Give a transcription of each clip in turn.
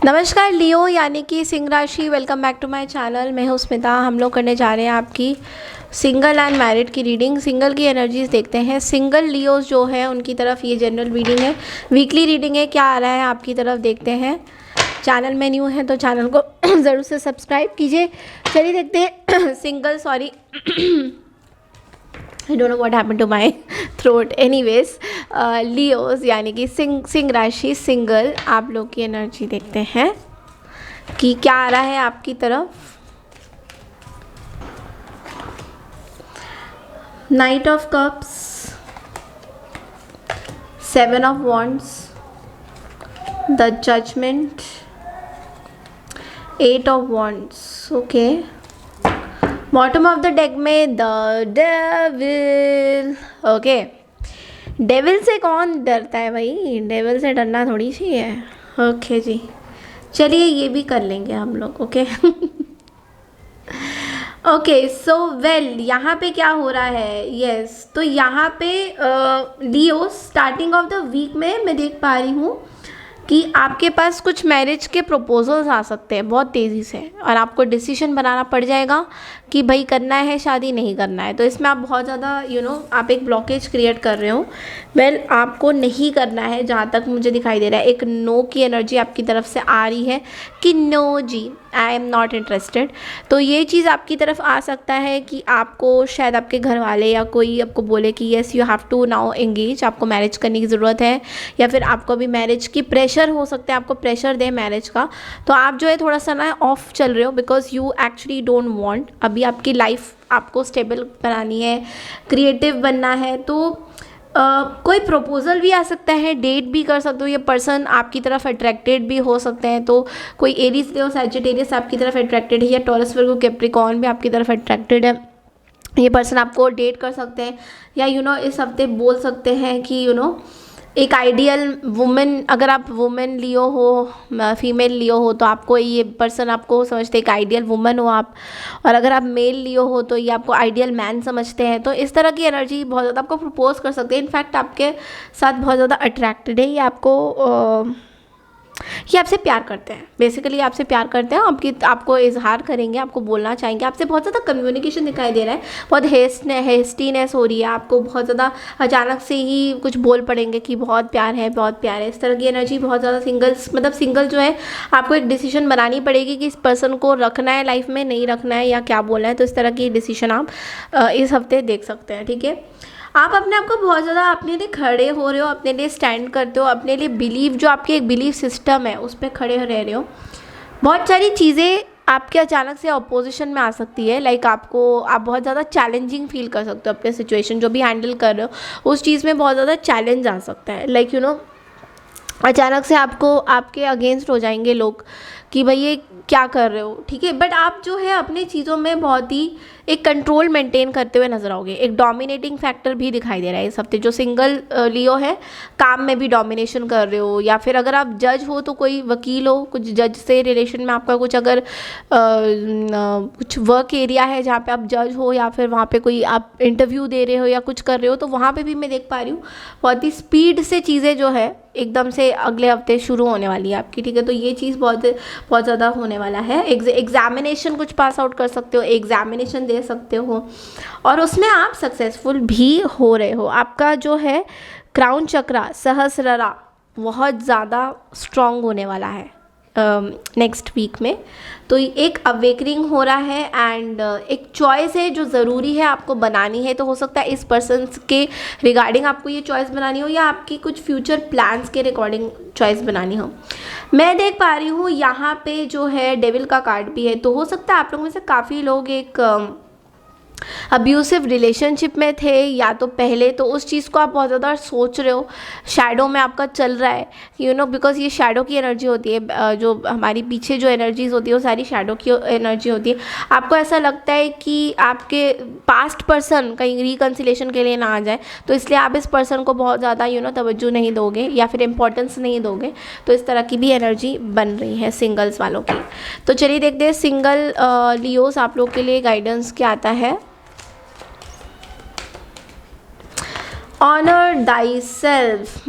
नमस्कार लियो यानी कि सिंह राशि। Welcome back to my channel. मैं हूँ स्मिता। हम लोग करने जा रहे हैं आपकी सिंगल एंड मैरिड की रीडिंग। सिंगल की एनर्जीज देखते हैं। सिंगल लियोज जो है उनकी तरफ ये जनरल रीडिंग है, वीकली रीडिंग है। क्या आ रहा है आपकी तरफ देखते हैं। चैनल में न्यू है तो चैनल को ज़रूर से सब्सक्राइब कीजिए। चलिए देखते हैं single sorry I don't know what happened to my throat. Anyways Leos यानी कि सिंह राशि सिंगल, आप लोग की एनर्जी देखते हैं कि क्या आ रहा है आपकी तरफ। Knight of cups, 7 of wands, the judgement, 8 of wands. Okay, bottom of the deck में द डेविल। ओके, डेविल से कौन डरता है भाई, डेविल से डरना थोड़ी चाहिए। ओके जी, चलिए ये भी कर लेंगे हम लोग। ओके ओके सो वेल, यहाँ पे क्या हो रहा है। यस तो यहाँ पे लियो स्टार्टिंग ऑफ द वीक में मैं देख पा रही हूँ कि आपके पास कुछ मैरिज के प्रपोजल्स आ सकते हैं बहुत तेज़ी से, और आपको डिसीजन बनाना पड़ जाएगा कि भाई करना है शादी नहीं करना है। तो इसमें आप बहुत ज़्यादा आप एक ब्लॉकेज क्रिएट कर रहे हो। वेल आपको नहीं करना है, जहाँ तक मुझे दिखाई दे रहा है। एक नो की एनर्जी आपकी तरफ से आ रही है कि नो जी, आई एम नॉट इंटरेस्टेड। तो ये चीज़ आपकी तरफ आ सकता है कि आपको शायद आपके घर वाले या कोई आपको बोले कि yes you have to now engage, आपको मैरिज करने की ज़रूरत है, या फिर आपको अभी मैरिज की प्रेशर हो सकता है, आपको प्रेशर दे मैरिज का। तो आप जो है थोड़ा सा ना ऑफ चल रहे हो, because you actually don't want. अभी आपकी लाइफ आपको स्टेबल बनानी है, क्रिएटिव बनना है। तो कोई प्रपोजल भी आ सकता है, डेट भी कर सकते हो, ये पर्सन आपकी तरफ अट्रैक्टेड भी हो सकते हैं। तो कोई एरीज लियो सैजिटेरियस आपकी तरफ अट्रैक्टेड है, या टॉरस वर्गो कैप्रिकॉर्न भी आपकी तरफ अट्रैक्टेड है। ये पर्सन आपको डेट कर सकते हैं, या इस हफ्ते बोल सकते हैं कि एक आइडियल वुमेन, अगर आप वुमेन लियो हो, फीमेल लियो हो, तो आपको ये पर्सन आपको समझते हैं एक आइडियल वुमेन हो आप। और अगर आप मेल लियो हो तो ये आपको आइडियल मैन समझते हैं। तो इस तरह की एनर्जी बहुत ज़्यादा आपको प्रपोज कर सकते हैं। इनफैक्ट आपके साथ बहुत ज़्यादा अट्रैक्टेड है। ये आपसे प्यार करते हैं, बेसिकली आपसे प्यार करते हैं। आपको इजहार करेंगे, आपको बोलना चाहेंगे। आपसे बहुत ज़्यादा कम्युनिकेशन दिखाई दे रहा है, बहुत हेस्टीनेस हो रही है आपको। बहुत ज़्यादा अचानक से ही कुछ बोल पड़ेंगे कि बहुत प्यार है, बहुत प्यार है। इस तरह की एनर्जी बहुत ज़्यादा सिंगल जो है, आपको एक डिसीजन बनानी पड़ेगी कि इस पर्सन को रखना है लाइफ में, नहीं रखना है, या क्या बोलना है। तो इस तरह की डिसीजन आप इस हफ्ते देख सकते हैं। ठीक है, आप अपने आप को बहुत ज़्यादा अपने लिए खड़े हो रहे हो, अपने लिए स्टैंड करते हो, अपने लिए बिलीव, जो आपकी एक बिलीव सिस्टम है उस पर खड़े रह रहे हो। बहुत सारी चीज़ें आपके अचानक से अपोजिशन में आ सकती है। लाइक आप बहुत ज़्यादा चैलेंजिंग फील कर सकते हो अपने सिचुएशन, जो भी हैंडल कर रहे हो उस चीज़ में बहुत ज़्यादा चैलेंज आ सकता है। लाइक अचानक से आपके अगेंस्ट हो जाएंगे लोग कि भाई ये क्या कर रहे हो। ठीक है, बट आप जो है अपनी चीज़ों में बहुत ही एक कंट्रोल मेंटेन करते हुए नजर आओगे। एक डोमिनेटिंग फैक्टर भी दिखाई दे रहा है इस हफ्ते। जो सिंगल लियो है, काम में भी डोमिनेशन कर रहे हो, या फिर अगर आप जज हो तो कोई वकील हो, कुछ जज से रिलेशन में आपका कुछ अगर कुछ वर्क एरिया है जहाँ पे आप जज हो, या फिर वहाँ पे कोई आप इंटरव्यू दे रहे हो या कुछ कर रहे हो, तो वहाँ पे भी मैं देख पा रही हूँ बहुत ही स्पीड से चीज़ें जो है एकदम से अगले हफ्ते शुरू होने वाली है आपकी। ठीक है, तो ये चीज़ बहुत ज़्यादा होने वाला है। एग्जामिनेशन कुछ पास आउट कर सकते हो, एग्जामिनेशन दे सकते हो, और उसमें आप सक्सेसफुल भी हो रहे हो। आपका जो है क्राउन चक्रा, सहस्ररा, बहुत ज़्यादा स्ट्रॉन्ग होने वाला है नेक्स्ट वीक में। तो एक अवेकनिंग हो रहा है, एंड एक चॉइस है जो ज़रूरी है आपको बनानी है। तो हो सकता है इस पर्सन के रिगार्डिंग आपको ये चॉइस बनानी हो, या आपकी कुछ फ्यूचर प्लान्स के रिकॉर्डिंग चॉइस बनानी हो। मैं देख पा रही हूँ यहाँ पे जो है डेविल का कार्ड भी है। तो हो सकता है आप लोगों में से काफ़ी लोग एक अब्यूसिव रिलेशनशिप में थे, या तो पहले, तो उस चीज़ को आप बहुत ज़्यादा सोच रहे हो, शैडो में आपका चल रहा है। बिकॉज ये शैडो की एनर्जी होती है। जो हमारी पीछे जो एनर्जीज होती है वो सारी शैडो की एनर्जी होती है। आपको ऐसा लगता है कि आपके पास्ट पर्सन कहीं रिकन्सिलेशन के लिए ना आ जाए, तो इसलिए आप इस पर्सन को बहुत ज़्यादा तवज्जो नहीं दोगे, या फिर इंपॉर्टेंस नहीं दोगे। तो इस तरह की भी एनर्जी बन रही है सिंगल्स वालों की। तो चलिए देखते हैं सिंगल लियोस आप लोग के लिए गाइडेंस क्या आता है। Honour thyself.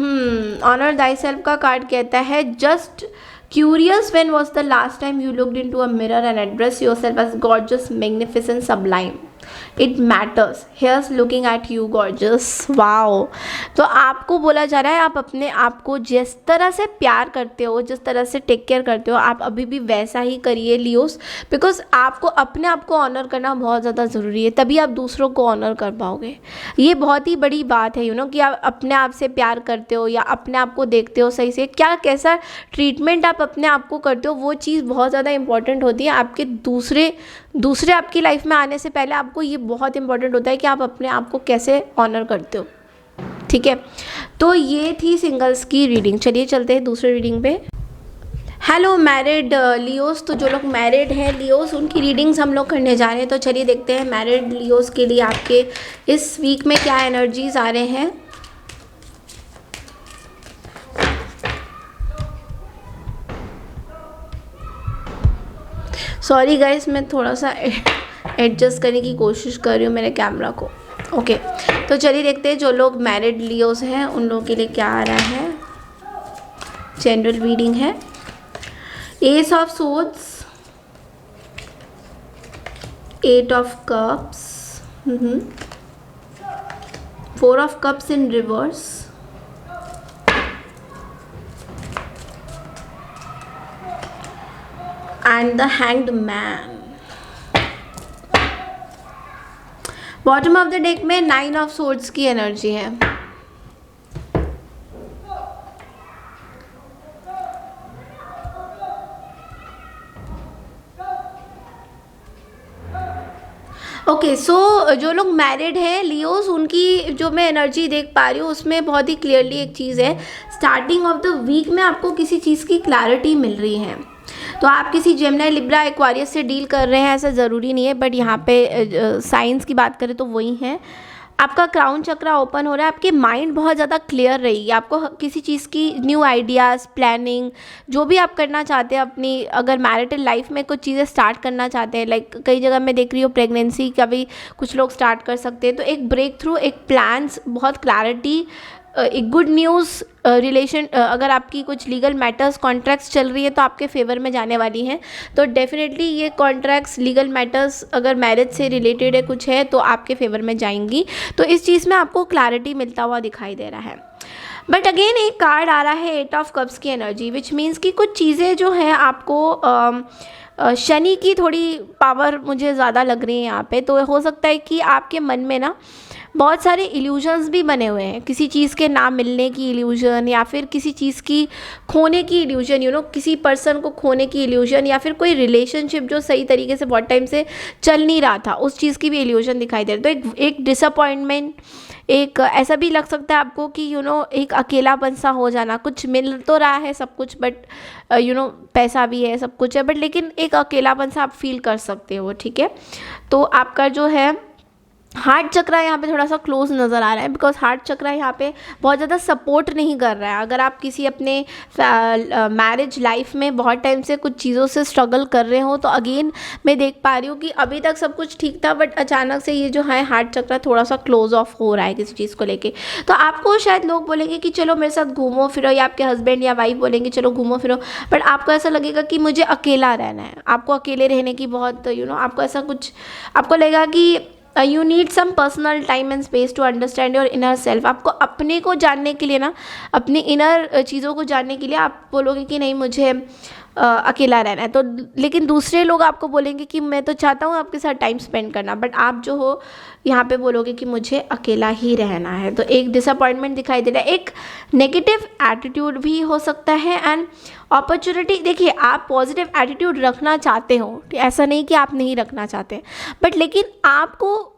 Honour thyself का कार्ड कहता है just Curious, when was the last time you looked into a mirror and addressed yourself as gorgeous, magnificent, sublime? It matters. Here's looking at you, gorgeous. Wow. तो आपको बोला जा रहा है आप अपने आप को जिस तरह से प्यार करते हो, जिस तरह से टेक केयर करते हो, आप अभी भी वैसा ही करिए लियोस, बिकॉज आपको अपने आप को ऑनर करना बहुत ज़्यादा ज़रूरी है, तभी आप दूसरों को ऑनर कर पाओगे। ये बहुत ही बड़ी बात है कि आप अपने आप से प्यार करते हो या अपने आप को देखते हो सही से, क्या कैसा ट्रीटमेंट आप अपने आप को करते हो, वो चीज़ बहुत ज़्यादा इंपॉर्टेंट होती है। आपके दूसरे आपकी लाइफ में आने से पहले आपको ये बहुत इंपॉर्टेंट होता है कि आप अपने आप को कैसे ऑनर करते हो, ठीक है। तो ये थी सिंगल्स की रीडिंग। चलिए चलते हैं दूसरे रीडिंग पे। हेलो मैरिड लियोस, तो जो लोग मैरिड हैं लियोस, उनकी रीडिंग्स हम लोग करने जा रहे हैं। तो चलिए देखते हैं मैरिड लियोस के लिए आपके इस वीक में क्या एनर्जीज आ रहे हैं। सॉरी गाइस, मैं थोड़ा सा एडजस्ट करने की कोशिश कर रही हूँ मेरे कैमरा को। ओके, तो चलिए देखते हैं जो लोग मैरिड लियोस हैं उन लोगों के लिए क्या आ रहा है। जनरल रीडिंग है। S of swords, 8 of cups, 4 of cups in reverse, and the hanged man। Bottom of the deck में 9 ऑफ सोर्ड्स की एनर्जी है। ओके, सो जो लोग मैरिड हैं लियोस, उनकी जो मैं एनर्जी देख पा रही हूँ उसमें बहुत ही क्लियरली एक चीज़ है, स्टार्टिंग ऑफ द वीक में आपको किसी चीज़ की क्लैरिटी मिल रही है। तो आप किसी जेमिनी, लिब्रा, एक्वारियस से डील कर रहे हैं, ऐसा ज़रूरी नहीं है, बट यहाँ पे साइंस की बात करें तो वही है। आपका क्राउन चक्रा ओपन हो रहा है, आपके माइंड बहुत ज़्यादा क्लियर रहेगी, आपको किसी चीज़ की न्यू आइडियाज़, प्लानिंग, जो भी आप करना चाहते हैं अपनी, अगर मैरिटल लाइफ में कुछ चीज़ें स्टार्ट करना चाहते हैं, लाइक कई जगह मैं देख रही हूँ प्रेगनेंसी का भी कुछ लोग स्टार्ट कर सकते हैं। तो एक ब्रेक थ्रू, एक प्लान्स, बहुत क्लैरिटी, एक गुड न्यूज़ रिलेशन, अगर आपकी कुछ लीगल मैटर्स, कॉन्ट्रैक्ट्स चल रही है तो आपके फेवर में जाने वाली हैं। तो डेफिनेटली ये कॉन्ट्रैक्ट्स, लीगल मैटर्स अगर मैरिज से रिलेटेड है कुछ है तो आपके फेवर में जाएंगी। तो इस चीज़ में आपको क्लैरिटी मिलता हुआ दिखाई दे रहा है। बट अगेन एक कार्ड आ रहा है 8 ऑफ कप्स की एनर्जी, विच मीन्स कि कुछ चीज़ें जो हैं आपको शनि की थोड़ी पावर मुझे ज़्यादा लग रही है यहाँ पे। तो हो सकता है कि आपके मन में ना बहुत सारे इल्यूजन्स भी बने हुए हैं, किसी चीज़ के ना मिलने की इल्यूजन, या फिर किसी चीज़ की खोने की इल्यूजन, किसी पर्सन को खोने की इल्यूजन, या फिर कोई रिलेशनशिप जो सही तरीके से बहुत टाइम से चल नहीं रहा था उस चीज़ की भी इल्यूजन दिखाई दे रही है। तो एक डिसअपॉइंटमेंट, एक ऐसा भी लग सकता है आपको कि एक अकेलापन सा हो जाना, कुछ मिल तो रहा है सब कुछ, बट पैसा भी है, सब कुछ है, बट लेकिन एक अकेलापन सा आप फील कर सकते हो, ठीक है। तो आपका जो है हार्ट चक्रा यहाँ पे थोड़ा सा क्लोज नज़र आ रहा है, बिकॉज हार्ट चक्रा यहाँ पे बहुत ज़्यादा सपोर्ट नहीं कर रहा है। अगर आप किसी अपने मैरिज लाइफ में बहुत टाइम से कुछ चीज़ों से स्ट्रगल कर रहे हो, तो अगेन मैं देख पा रही हूँ कि अभी तक सब कुछ ठीक था, बट अचानक से ये जो है हार्ट चक्रा थोड़ा सा क्लोज ऑफ हो रहा है किसी चीज़ को लेके। तो आपको शायद लोग बोलेंगे कि चलो मेरे साथ घूमो फिरो, या आपके हस्बैंड या वाइफ बोलेंगे चलो घूमो फिरो, बट आपको ऐसा लगेगा कि मुझे अकेला रहना है, आपको अकेले रहने की बहुत आपको ऐसा कुछ, आपको लगेगा कि you need some personal time and space to understand your inner self. आपको अपने को जानने के लिए ना, अपनी इनर चीज़ों को जानने के लिए आप बोलोगे कि नहीं मुझे अकेला रहना है। तो लेकिन दूसरे लोग आपको बोलेंगे कि मैं तो चाहता हूँ आपके साथ टाइम स्पेंड करना, बट आप जो हो यहाँ पे बोलोगे कि मुझे अकेला ही रहना है। तो एक डिसअपॉइंटमेंट दिखाई दे रहा है, एक नेगेटिव एटीट्यूड भी हो सकता है, एंड अपॉर्चुनिटी। देखिए, आप पॉजिटिव एटीट्यूड रखना चाहते हो, ऐसा नहीं कि आप नहीं रखना चाहते, बट लेकिन आपको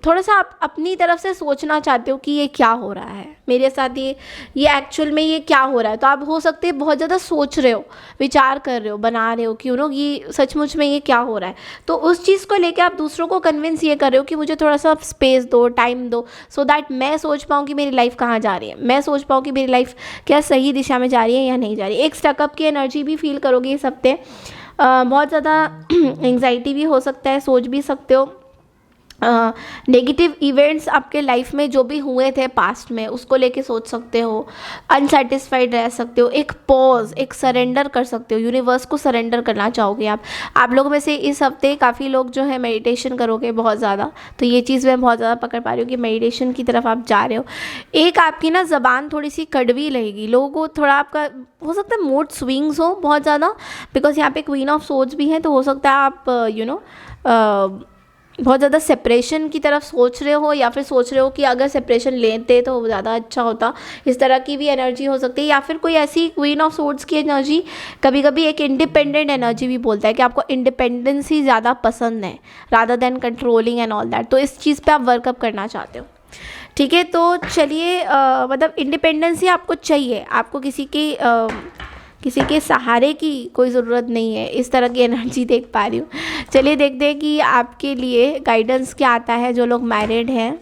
थोड़ा सा आप अपनी तरफ से सोचना चाहते हो कि ये क्या हो रहा है मेरे साथ, ये एक्चुअल में ये क्या हो रहा है। तो आप हो सकते हैं बहुत ज़्यादा सोच रहे हो, विचार कर रहे हो, बना रहे हो कि ये सचमुच में ये क्या हो रहा है। तो उस चीज़ को लेकर आप दूसरों को कन्विंस ये कर रहे हो कि मुझे थोड़ा सा स्पेस दो, टाइम दो, सो दैट मैं सोच पाऊँ कि मेरी लाइफ कहाँ जा रही है, मैं सोच पाऊँ कि मेरी लाइफ क्या सही दिशा में जा रही है या नहीं जा रही है। एक स्टकअप की एनर्जी भी फील करोगे इस हफ्ते, बहुत ज़्यादा एंग्जाइटी भी हो सकता है, सोच भी सकते हो, नेगेटिव इवेंट्स आपके लाइफ में जो भी हुए थे पास्ट में, उसको लेके सोच सकते हो, अनसेटिस्फाइड रह सकते हो, एक पॉज, एक सरेंडर कर सकते हो, यूनिवर्स को सरेंडर करना चाहोगे आप लोगों में से इस हफ्ते काफ़ी लोग जो है मेडिटेशन करोगे बहुत ज़्यादा, तो ये चीज़ मैं बहुत ज़्यादा पकड़ पा रही हूँ कि मेडिटेशन की तरफ आप जा रहे हो। एक आपकी ना ज़बान थोड़ी सी कड़वी रहेगी, लोगों को थोड़ा आपका हो सकता है मूड स्विंग्स हो बहुत ज़्यादा, बिकॉज यहाँ पे क्वीन ऑफ सोर्ड्स भी है, तो हो सकता है आप बहुत ज़्यादा सेपरेशन की तरफ सोच रहे हो, या फिर सोच रहे हो कि अगर सेपरेशन लेते तो ज़्यादा अच्छा होता, इस तरह की भी एनर्जी हो सकती है। या फिर कोई ऐसी क्वीन ऑफ सोर्ड्स की एनर्जी कभी कभी एक इंडिपेंडेंट एनर्जी भी बोलता है कि आपको इंडिपेंडेंस ही ज़्यादा पसंद है rather than controlling and all that, तो इस चीज़ पे आप वर्कअप करना चाहते हो। ठीक है, तो चलिए मतलब इंडिपेंडेंस ही आपको चाहिए, आपको किसी के सहारे की कोई ज़रूरत नहीं है, इस तरह की एनर्जी देख पा रही हूँ। चलिए देखते हैं कि आपके लिए गाइडेंस क्या आता है जो लोग मैरिड हैं।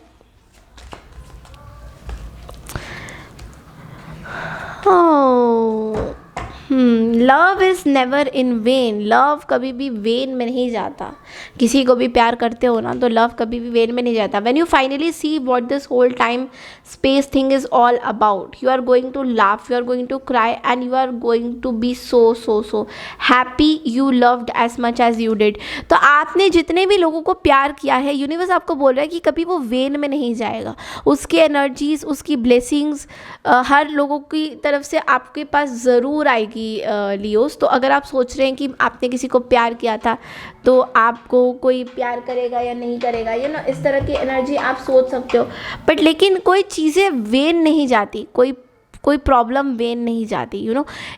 Love is never in when, love कभी भी वेन में नहीं जाता। किसी को भी प्यार करते हो ना, तो लव कभी भी वेन में नहीं जाता। When you finally see what this whole time space thing is all about, you are going to laugh, you are going to cry and you are going to be so happy you loved as much as you did. तो आपने जितने भी लोगों को प्यार किया है, universe आपको बोल रहा है कि कभी वो वेन में नहीं जाएगा, उसकी एनर्जीज, उसकी ब्लेसिंग्स हर लोगों की तरफ से आपके पास ज़रूर आएगी। लियोस, तो अगर आप सोच रहे हैं कि आपने किसी को प्यार किया था तो आपको कोई प्यार करेगा या नहीं करेगा, ये ना इस तरह की एनर्जी आप सोच सकते हो, बट लेकिन कोई चीज़ें वेन नहीं जाती, कोई प्रॉब्लम वेन नहीं जाती,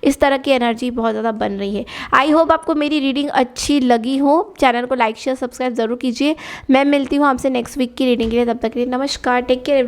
इस तरह की एनर्जी बहुत ज़्यादा बन रही है। आई होप आपको मेरी रीडिंग अच्छी लगी हो। चैनल को लाइक शेयर सब्सक्राइब ज़रूर कीजिए। मैं मिलती हूँ आपसे नेक्स्ट वीक की रीडिंग के लिए, तब तक के लिए नमस्कार, टेक केयर।